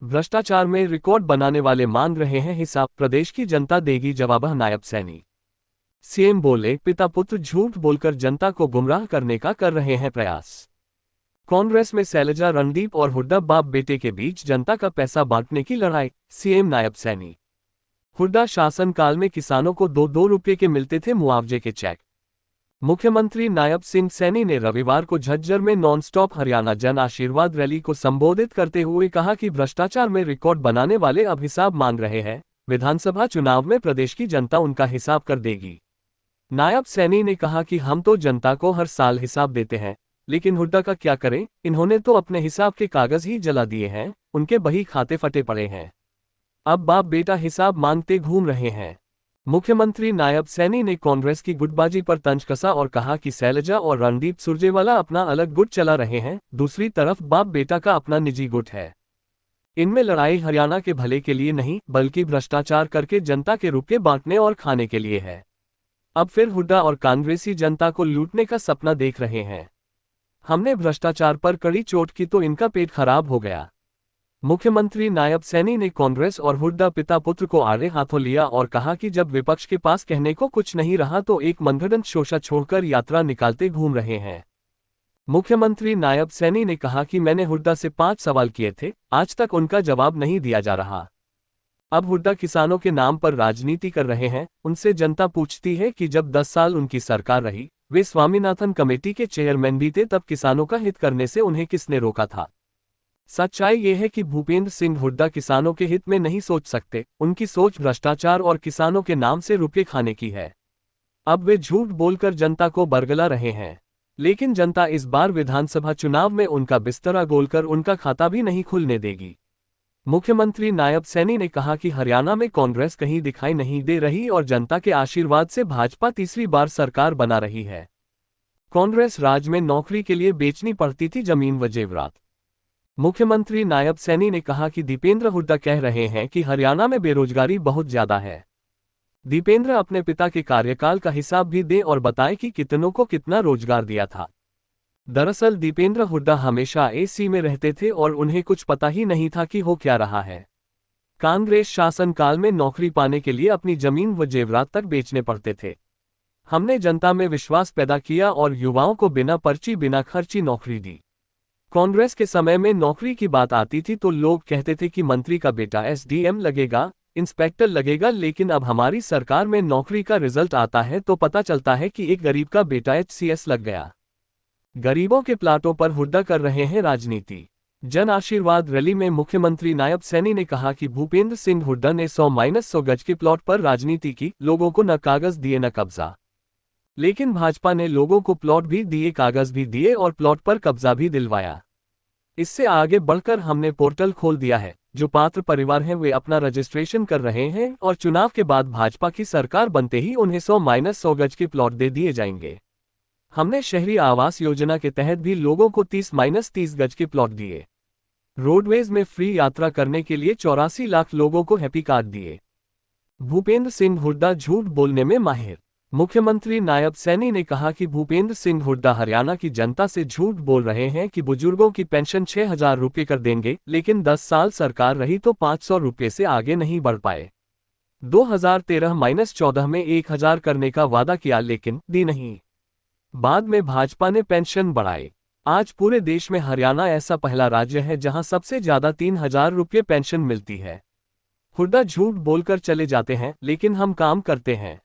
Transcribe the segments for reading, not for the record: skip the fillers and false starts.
भ्रष्टाचार में रिकॉर्ड बनाने वाले मांग रहे हैं हिसाब, प्रदेश की जनता देगी जवाब। नायब सैनी सीएम बोले, पिता पुत्र झूठ बोलकर जनता को गुमराह करने का कर रहे हैं प्रयास। कांग्रेस में शैलजा, रणदीप और हुड्डा बाप बेटे के बीच जनता का पैसा बांटने की लड़ाई। सीएम नायब सैनी। हुड्डा शासनकाल में किसानों को 2-2 रुपये के मिलते थे मुआवजे के चेक। मुख्यमंत्री नायब सिंह सैनी ने रविवार को झज्जर में नॉन-स्टॉप हरियाणा जन आशीर्वाद रैली को संबोधित करते हुए कहा कि भ्रष्टाचार में रिकॉर्ड बनाने वाले अब हिसाब मांग रहे हैं। विधानसभा चुनाव में प्रदेश की जनता उनका हिसाब कर देगी। नायब सैनी ने कहा कि हम तो जनता को हर साल हिसाब देते हैं, लेकिन हुड्डा का क्या करें, इन्होंने तो अपने हिसाब के कागज ही जला दिए हैं, उनके बही खाते फटे पड़े हैं। अब बाप बेटा हिसाब मांगते घूम रहे हैं। मुख्यमंत्री नायब सैनी ने कांग्रेस की गुटबाजी पर तंज कसा और कहा कि शैलजा और रणदीप सुरजेवाला अपना अलग गुट चला रहे हैं, दूसरी तरफ बाप बेटा का अपना निजी गुट है। इनमें लड़ाई हरियाणा के भले के लिए नहीं, बल्कि भ्रष्टाचार करके जनता के रुपये बांटने और खाने के लिए है। अब फिर हुड्डा और कांग्रेसी जनता को लूटने का सपना देख रहे हैं। हमने भ्रष्टाचार पर कड़ी चोट की तो इनका पेट खराब हो गया। मुख्यमंत्री नायब सैनी ने कांग्रेस और हुड्डा पिता पुत्र को आड़े हाथों लिया और कहा कि जब विपक्ष के पास कहने को कुछ नहीं रहा तो एक मनगढ़ंत शोषा छोड़कर यात्रा निकालते घूम रहे हैं। मुख्यमंत्री नायब सैनी ने कहा कि मैंने हुड्डा से 5 सवाल किए थे, आज तक उनका जवाब नहीं दिया जा रहा। अब हुड्डा किसानों के नाम पर राजनीति कर रहे हैं। उनसे जनता पूछती है कि जब 10 साल उनकी सरकार रही, वे स्वामीनाथन कमेटी के चेयरमैन भी थे, तब किसानों का हित करने से उन्हें किसने रोका था। सच्चाई ये है कि भूपेंद्र सिंह हुड्डा किसानों के हित में नहीं सोच सकते। उनकी सोच भ्रष्टाचार और किसानों के नाम से रुपये खाने की है। अब वे झूठ बोलकर जनता को बरगला रहे हैं, लेकिन जनता इस बार विधानसभा चुनाव में उनका बिस्तरा गोलकर उनका खाता भी नहीं खुलने देगी। मुख्यमंत्री नायब सैनी ने कहा कि हरियाणा में कांग्रेस कहीं दिखाई नहीं दे रही और जनता के आशीर्वाद से भाजपा तीसरी बार सरकार बना रही है। कांग्रेस राज में नौकरी के लिए बेचनी पड़ती थी जमीन व जेवरात। मुख्यमंत्री नायब सैनी ने कहा कि दीपेंद्र हुड्डा कह रहे हैं कि हरियाणा में बेरोजगारी बहुत ज्यादा है। दीपेंद्र अपने पिता के कार्यकाल का हिसाब भी दें और बताएं कि कितनों को कितना रोजगार दिया था। दरअसल दीपेंद्र हुड्डा हमेशा एसी में रहते थे और उन्हें कुछ पता ही नहीं था कि हो क्या रहा है। कांग्रेस शासनकाल में नौकरी पाने के लिए अपनी जमीन व जेवरात तक बेचने पड़ते थे। हमने जनता में विश्वास पैदा किया और युवाओं को बिना पर्ची बिना खर्ची नौकरी दी। कांग्रेस के समय में नौकरी की बात आती थी तो लोग कहते थे कि मंत्री का बेटा एसडीएम लगेगा, इंस्पेक्टर लगेगा, लेकिन अब हमारी सरकार में नौकरी का रिजल्ट आता है तो पता चलता है कि एक गरीब का बेटा एचसीएस लग गया। गरीबों के प्लाटों पर हुड्डा कर रहे हैं राजनीति। जन आशीर्वाद रैली में मुख्यमंत्री नायब सैनी ने कहा कि भूपेंद्र सिंह हुड्डा ने 100-100 गज के प्लॉट पर राजनीति की, लोगों को न कागज दिए न कब्जा। लेकिन भाजपा ने लोगों को प्लॉट भी दिए, कागज भी दिए और प्लॉट पर कब्जा भी दिलवाया। इससे आगे बढ़कर हमने पोर्टल खोल दिया है। जो पात्र परिवार हैं वे अपना रजिस्ट्रेशन कर रहे हैं और चुनाव के बाद भाजपा की सरकार बनते ही उन्हें 100-100 गज के प्लॉट दे दिए जाएंगे। हमने शहरी आवास योजना के तहत भी लोगों को 30-30 गज के प्लॉट दिए। रोडवेज में फ्री यात्रा करने के लिए 84 लाख लोगों को हैप्पी कार्ड दिए। भूपेंद्र सिंह हुड्डा झूठ बोलने में माहिर। मुख्यमंत्री नायब सैनी ने कहा कि भूपेंद्र सिंह हुड्डा हरियाणा की जनता से झूठ बोल रहे हैं कि बुजुर्गों की पेंशन 6,000 रुपये कर देंगे, लेकिन 10 साल सरकार रही तो 500 रुपये से आगे नहीं बढ़ पाए। 2013-14 में 1,000 करने का वादा किया लेकिन दी नहीं। बाद में भाजपा ने पेंशन बढ़ाई। आज पूरे देश में हरियाणा ऐसा पहला राज्य है जहां सबसे ज्यादा 3,000 रुपये पेंशन मिलती है। हुड्डा झूठ बोलकर चले जाते हैं, लेकिन हम काम करते हैं।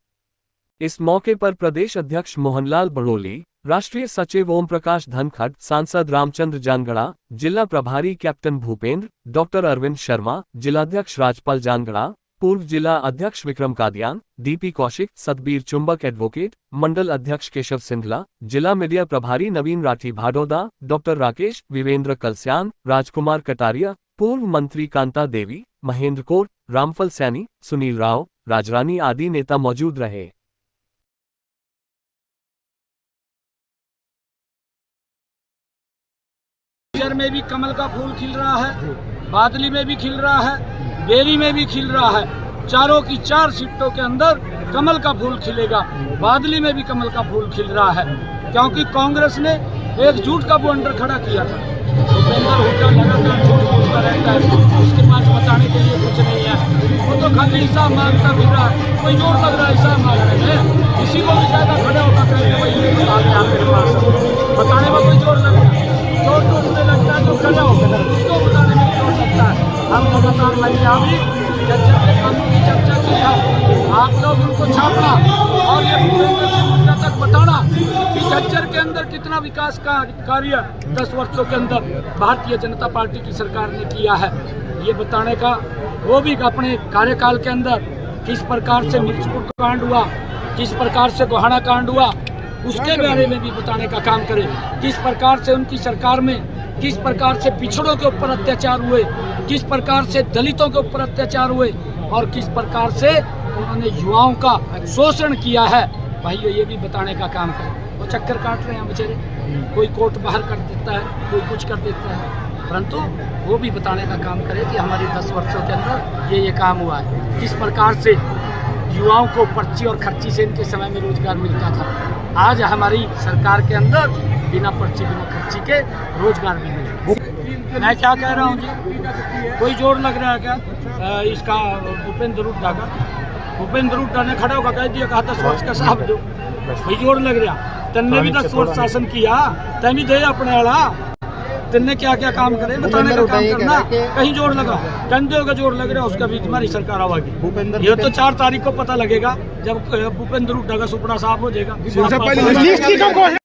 इस मौके पर प्रदेश अध्यक्ष मोहनलाल बड़ोली, राष्ट्रीय सचिव ओम प्रकाश धनखड़, सांसद रामचंद्र जानगड़ा, जिला प्रभारी कैप्टन भूपेंद्र, डॉक्टर अरविंद शर्मा, जिलाध्यक्ष राजपाल जानगड़ा, पूर्व जिला अध्यक्ष विक्रम कादियान, डीपी कौशिक, सतबीर चुंबक एडवोकेट, मंडल अध्यक्ष केशव सिंधला, जिला मीडिया प्रभारी नवीन राठी भाडोदा, डॉक्टर राकेश, वीरेंद्र कलस्यान, राजकुमार कटारिया, पूर्व मंत्री कांता देवी, महेंद्र कौर, रामफल सैनी, सुनील राव, राजरानी आदि नेता मौजूद रहे। में भी कमल का फूल खिल रहा है, बादली में भी खिल रहा है, बेरी में भी खिल रहा है। चारों की 4 सीटों के अंदर कमल का फूल खिलेगा। बादली में भी कमल का फूल खिल रहा है, क्योंकि कांग्रेस ने एक झूठ का बॉन्डर खड़ा किया था। भूपेंद्र हुड्डा लगातार झूठ होता रहता है, उसके पास बताने के लिए कुछ नहीं है। वो तो खाली हिसाब मांगता फिर रहा है, कोई जोर लग रहा है हिसाब मांगने में। किसी को भी कहता खड़े होकर कहते भाई ये बता दे आप मेरे पास, बताने में कोई जोर लग रहा है। जोर तो उसमें लगता है जो खड़े हो उसको बताने में जोर लगता है। हम लगातार लगे अभी जज्जर के कानून की चर्चा की है, आप लोग उनको छापना और ये भूपेंद्र सिंह हुड्डा तक बताना कि झज्जर के अंदर कितना विकास का कार्य 10 वर्षों के अंदर भारतीय जनता पार्टी की सरकार ने किया है, ये बताने का। वो भी अपने कार्यकाल के अंदर किस प्रकार से मिर्चपुर कांड हुआ, किस प्रकार से गोहाना कांड हुआ, उसके बारे में भी बताने का काम करें। किस प्रकार से उनकी सरकार में किस प्रकार से पिछड़ों के ऊपर अत्याचार हुए, किस प्रकार से दलितों के ऊपर अत्याचार हुए और किस प्रकार से उन्होंने युवाओं का शोषण किया है, भाइयों ये भी बताने का काम करें। वो चक्कर काट रहे हैं बेचारे, कोई कोर्ट बाहर कर देता है, कोई कुछ कर देता है, परंतु वो भी बताने का काम करें कि हमारे 10 वर्षों के अंदर ये काम हुआ है। किस प्रकार से युवाओं को पर्ची और खर्ची से इनके समय में रोजगार मिलता था, आज हमारी सरकार के अंदर बिना पर्ची बिना खर्ची के रोजगार भी मिल रहा है। मैं क्या कह रहा हूँ जी, कोई जोर लग रहा है क्या इसका भूपेंद्र हुड्डा का? भूपेंद्र हुड्डा ने खड़ा होकर कह दिया कहा 10 वर्ष का साहब दो, भाई जोर लग रहा। तन्ने भी 10 वर्ष शासन किया, तय भी दे अपने आला, तन्ने क्या क्या काम करे बताने का काम करना। कहीं जोर लगा कंधे होगा जोर लग रहा है, उसका भी तुम्हारी सरकार आवागी। ये तो 4 तारीख को पता लगेगा जब भूपेंद्र हुड्डा का सुपना साफ हो जाएगा।